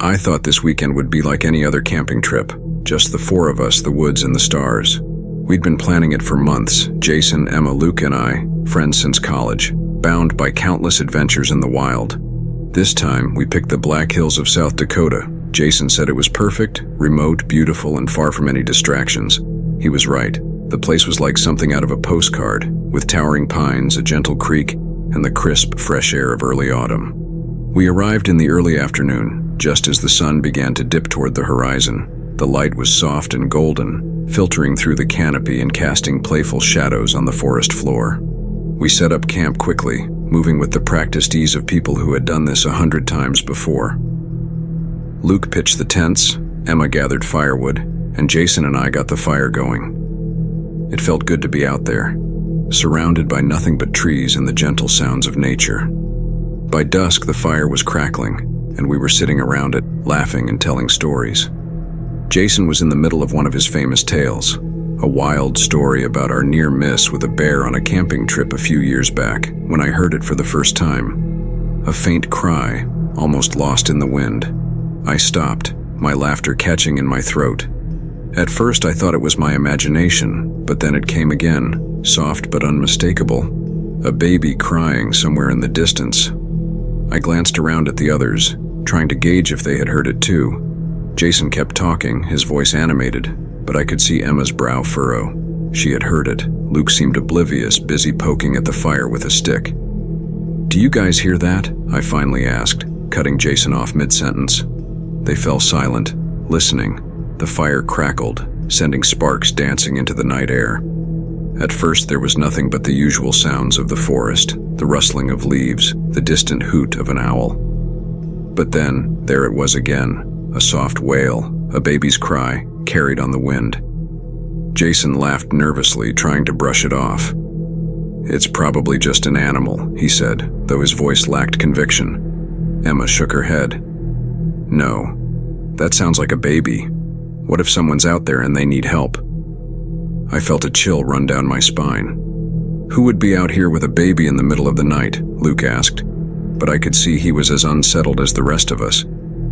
I thought this weekend would be like any other camping trip. Just the four of us, the woods and the stars. We'd been planning it for months, Jason, Emma, Luke and I, friends since college, bound by countless adventures in the wild. This time, we picked the Black Hills of South Dakota. Jason said it was perfect, remote, beautiful, and far from any distractions. He was right. The place was like something out of a postcard, with towering pines, a gentle creek, and the crisp, fresh air of early autumn. We arrived in the early afternoon, just as the sun began to dip toward the horizon. The light was soft and golden, filtering through the canopy and casting playful shadows on the forest floor. We set up camp quickly, moving with the practiced ease of people who had done this 100 times before. Luke pitched the tents, Emma gathered firewood, and Jason and I got the fire going. It felt good to be out there, surrounded by nothing but trees and the gentle sounds of nature. By dusk, the fire was crackling, and we were sitting around it, laughing and telling stories. Jason was in the middle of one of his famous tales, a wild story about our near miss with a bear on a camping trip a few years back, when I heard it for the first time. A faint cry, almost lost in the wind. I stopped, my laughter catching in my throat. At first I thought it was my imagination, but then it came again, soft but unmistakable. A baby crying somewhere in the distance. I glanced around at the others, trying to gauge if they had heard it too. Jason kept talking, his voice animated, but I could see Emma's brow furrow. She had heard it. Luke seemed oblivious, busy poking at the fire with a stick. "Do you guys hear that?" I finally asked, cutting Jason off mid-sentence. They fell silent, listening. The fire crackled, sending sparks dancing into the night air. At first there was nothing but the usual sounds of the forest, the rustling of leaves, the distant hoot of an owl. But then, there it was again, a soft wail, a baby's cry, carried on the wind. Jason laughed nervously, trying to brush it off. "It's probably just an animal," he said, though his voice lacked conviction. Emma shook her head. "No, that sounds like a baby. What if someone's out there and they need help?" I felt a chill run down my spine. "Who would be out here with a baby in the middle of the night?" Luke asked, but I could see he was as unsettled as the rest of us.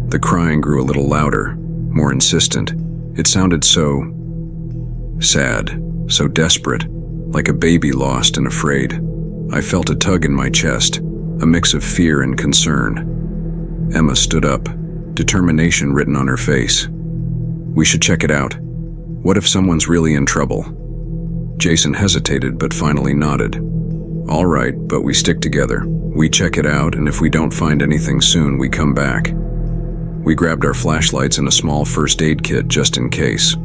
The crying grew a little louder, more insistent. It sounded so sad, so desperate, like a baby lost and afraid. I felt a tug in my chest, a mix of fear and concern. Emma stood up, determination written on her face. "We should check it out. What if someone's really in trouble?" Jason hesitated but finally nodded. "All right, but we stick together. We check it out, and if we don't find anything soon, we come back." We grabbed our flashlights and a small first aid kit just in case.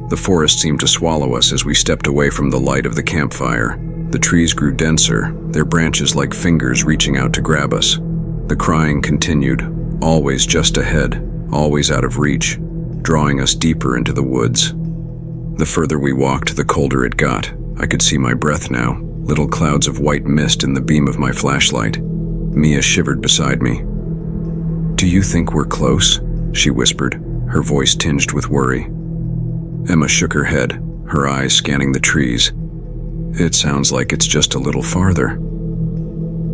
The forest seemed to swallow us as we stepped away from the light of the campfire. The trees grew denser, their branches like fingers reaching out to grab us. The crying continued, always just ahead, always out of reach, drawing us deeper into the woods. The further we walked, the colder it got. I could see my breath now, little clouds of white mist in the beam of my flashlight. Mia shivered beside me. "Do you think we're close?" she whispered, her voice tinged with worry. Emma shook her head, her eyes scanning the trees. "It sounds like it's just a little farther."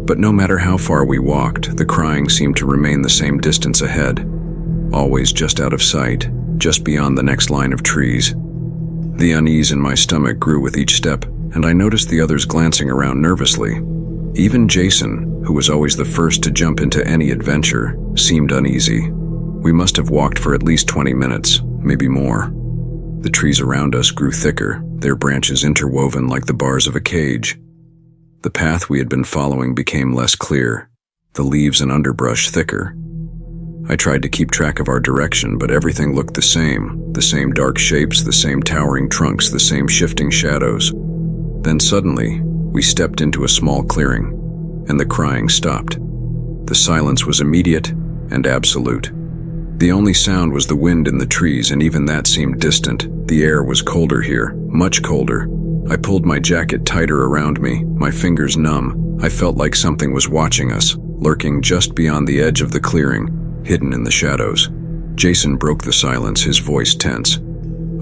But no matter how far we walked, the crying seemed to remain the same distance ahead, always just out of sight, just beyond the next line of trees. The unease in my stomach grew with each step, and I noticed the others glancing around nervously. Even Jason, who was always the first to jump into any adventure, seemed uneasy. We must have walked for at least 20 minutes, maybe more. The trees around us grew thicker, their branches interwoven like the bars of a cage. The path we had been following became less clear, the leaves and underbrush thicker. I tried to keep track of our direction, but everything looked the same dark shapes, the same towering trunks, the same shifting shadows. Then suddenly, we stepped into a small clearing, and the crying stopped. The silence was immediate and absolute. The only sound was the wind in the trees, and even that seemed distant. The air was colder here, much colder. I pulled my jacket tighter around me, my fingers numb. I felt like something was watching us, lurking just beyond the edge of the clearing, hidden in the shadows. Jason broke the silence, his voice tense.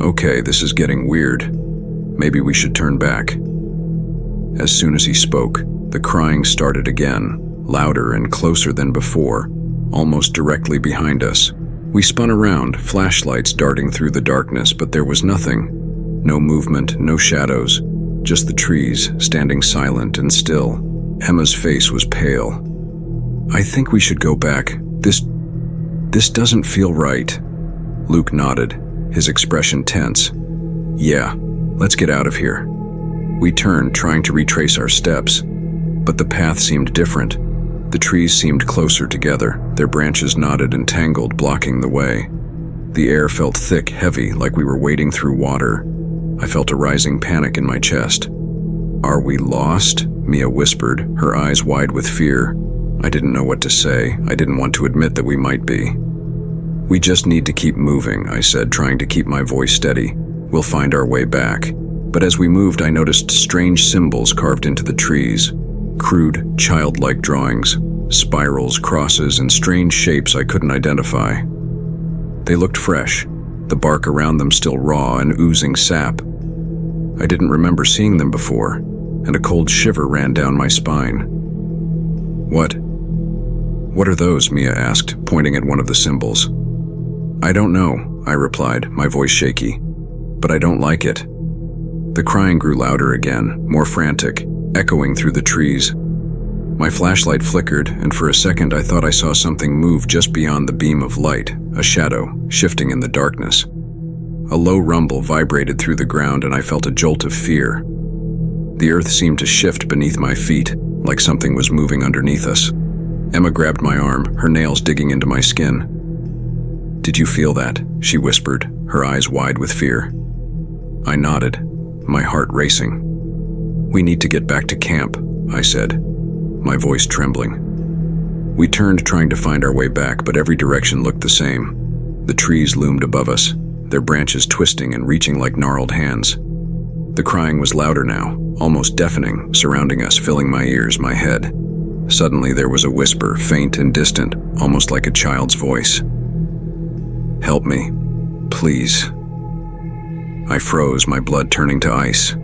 "Okay, this is getting weird. Maybe we should turn back." As soon as he spoke, the crying started again, louder and closer than before, almost directly behind us. We spun around, flashlights darting through the darkness, but there was nothing. No movement, no shadows, just the trees, standing silent and still. Emma's face was pale. "I think we should go back. This doesn't feel right." Luke nodded, his expression tense. "Yeah, let's get out of here." We turned, trying to retrace our steps, but the path seemed different. The trees seemed closer together, their branches knotted and tangled, blocking the way. The air felt thick, heavy, like we were wading through water. I felt a rising panic in my chest. "Are we lost?" Mia whispered, her eyes wide with fear. I didn't know what to say. I didn't want to admit that we might be. "We just need to keep moving," I said, trying to keep my voice steady. "We'll find our way back." But as we moved, I noticed strange symbols carved into the trees. Crude, childlike drawings, spirals, crosses, and strange shapes I couldn't identify. They looked fresh, the bark around them still raw and oozing sap. I didn't remember seeing them before, and a cold shiver ran down my spine. What are those?" Mia asked, pointing at one of the symbols. "I don't know," I replied, my voice shaky. "But I don't like it." The crying grew louder again, more frantic, echoing through the trees. My flashlight flickered, and for a second I thought I saw something move just beyond the beam of light, a shadow, shifting in the darkness. A low rumble vibrated through the ground, and I felt a jolt of fear. The earth seemed to shift beneath my feet, like something was moving underneath us. Emma grabbed my arm, her nails digging into my skin. "Did you feel that?" she whispered, her eyes wide with fear. I nodded, my heart racing. "We need to get back to camp," I said, my voice trembling. We turned, trying to find our way back, but every direction looked the same. The trees loomed above us, their branches twisting and reaching like gnarled hands. The crying was louder now, almost deafening, surrounding us, filling my ears, my head. Suddenly there was a whisper, faint and distant, almost like a child's voice. "Help me, please." I froze, my blood turning to ice.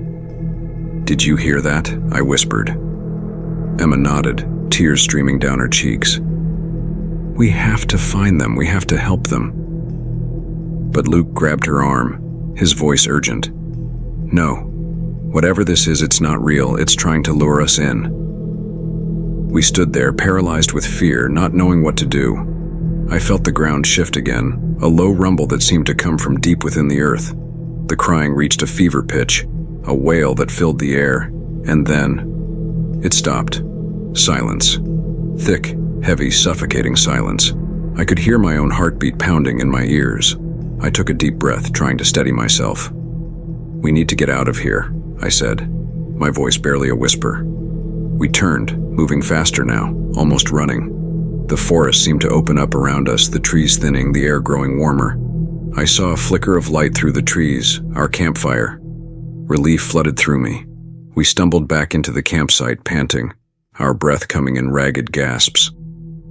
"Did you hear that?" I whispered. Emma nodded, tears streaming down her cheeks. "We have to find them, we have to help them." But Luke grabbed her arm, his voice urgent. "No, whatever this is, it's not real, it's trying to lure us in." We stood there, paralyzed with fear, not knowing what to do. I felt the ground shift again, a low rumble that seemed to come from deep within the earth. The crying reached a fever pitch, a wail that filled the air, and then it stopped. Silence. Thick, heavy, suffocating silence. I could hear my own heartbeat pounding in my ears. I took a deep breath, trying to steady myself. "We need to get out of here," I said, my voice barely a whisper. We turned, moving faster now, almost running. The forest seemed to open up around us, the trees thinning, the air growing warmer. I saw a flicker of light through the trees, our campfire. Relief flooded through me. We stumbled back into the campsite, panting, our breath coming in ragged gasps.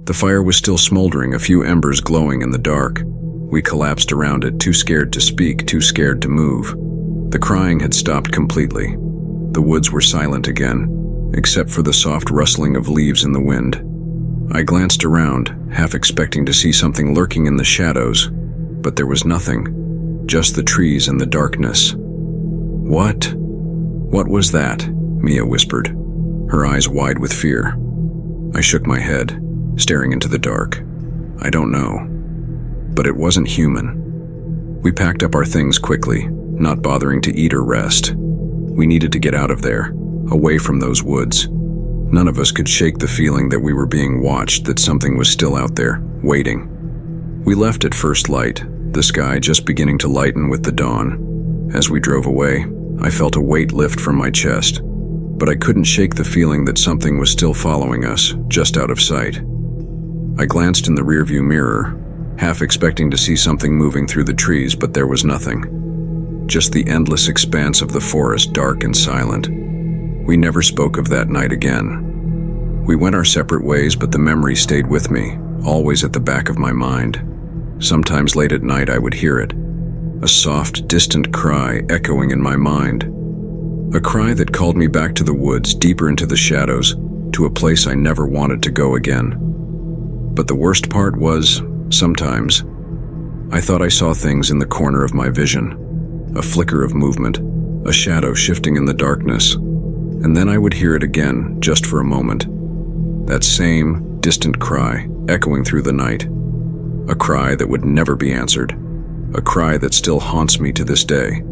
The fire was still smoldering, a few embers glowing in the dark. We collapsed around it, too scared to speak, too scared to move. The crying had stopped completely. The woods were silent again, except for the soft rustling of leaves in the wind. I glanced around, half expecting to see something lurking in the shadows, but there was nothing, just the trees and the darkness. What was that?" Mia whispered, her eyes wide with fear. I shook my head, staring into the dark. "I don't know. But it wasn't human." We packed up our things quickly, not bothering to eat or rest. We needed to get out of there, away from those woods. None of us could shake the feeling that we were being watched, that something was still out there, waiting. We left at first light, the sky just beginning to lighten with the dawn. As we drove away, I felt a weight lift from my chest, but I couldn't shake the feeling that something was still following us, just out of sight. I glanced in the rearview mirror, half expecting to see something moving through the trees, but there was nothing. Just the endless expanse of the forest, dark and silent. We never spoke of that night again. We went our separate ways, but the memory stayed with me, always at the back of my mind. Sometimes late at night I would hear it, a soft, distant cry echoing in my mind. A cry that called me back to the woods, deeper into the shadows, to a place I never wanted to go again. But the worst part was, sometimes, I thought I saw things in the corner of my vision, a flicker of movement, a shadow shifting in the darkness, and then I would hear it again, just for a moment. That same, distant cry, echoing through the night. A cry that would never be answered. A cry that still haunts me to this day.